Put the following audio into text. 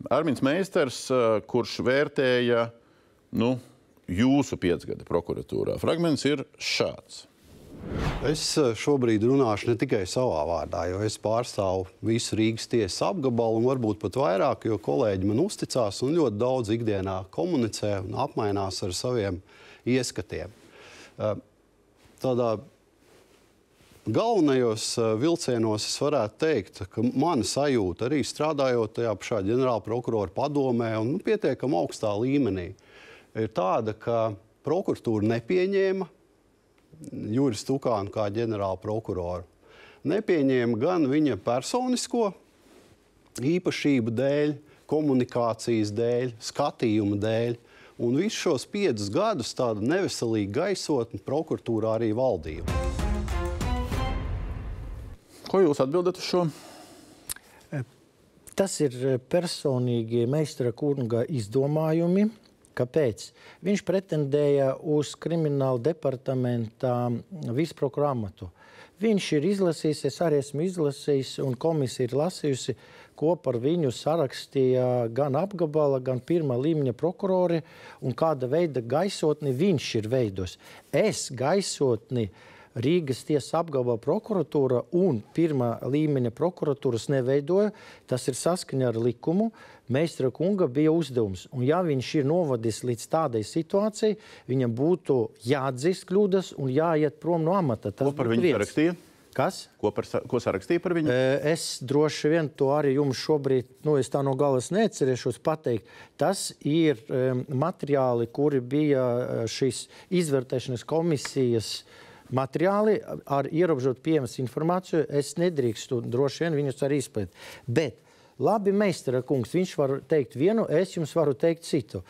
Arminds Meisters, kurš vērtēja jūsu 5 gadi prokuratūrā. Fragments ir šāds. Es šobrīd runāšu ne tikai savā vārdā, jo es pārstāvu visu Rīgas tiesas apgabalu un varbūt pat vairāk, jo kolēģi man uzticās un ļoti daudz ikdienā komunicē un apmainās ar saviem ieskatiem. Tādā galvenajos vilcienos es varētu teikt, ka mana sajūta arī strādājot tajā pašā ģenerāla prokurora padomē un pietiekam augstā līmenī ir tāda, ka prokuratūra nepieņēma Juris Tukānu kā ģenerāla prokuroru. Nepieņēma gan viņa personisko īpašību dēļ, komunikācijas dēļ, skatījuma dēļ, un visus šos 5 gadus tāda neveselīga gaisotne prokuratūrā arī valdīja. Ko jūs atbildat uz šo? Tas ir personīgi Meistara kunga izdomājumi. Kāpēc? Viņš pretendēja uz krimināla departamenta viceprokuroru amatu. Viņš ir izlasījis, es arī esmu izlasījis, un komisija ir lasījusi, ko par viņu sarakstīja gan apgabala, gan pirmā līmeņa prokurori, un kāda veida gaisotni viņš ir veidos. Es gaisotni Rīgas tiesas apgabala prokuratūra un pirmā līmeņa prokuratūras neveidoja. Tas ir saskaņā ar likumu. Meistara kunga bija uzdevums. Un ja viņš ir novadis līdz tādai situācijai, viņam būtu jāatzīst kļūdas un jāiet prom no amata. Ko par viņu sarakstīja? Kas? Ko sarakstīja par viņu? Es droši vien to arī jums šobrīd, es tā no galas neatcerēšos pateikt. Tas ir materiāli, kuri bija šīs izvērtēšanas komisijas materiāli ar ierobežotu pieejamas informāciju. Es nedrīkstu droši vien viņus arī izpēt. Bet labi, Meistara kungs, viņš var teikt vienu, es jums varu teikt citu.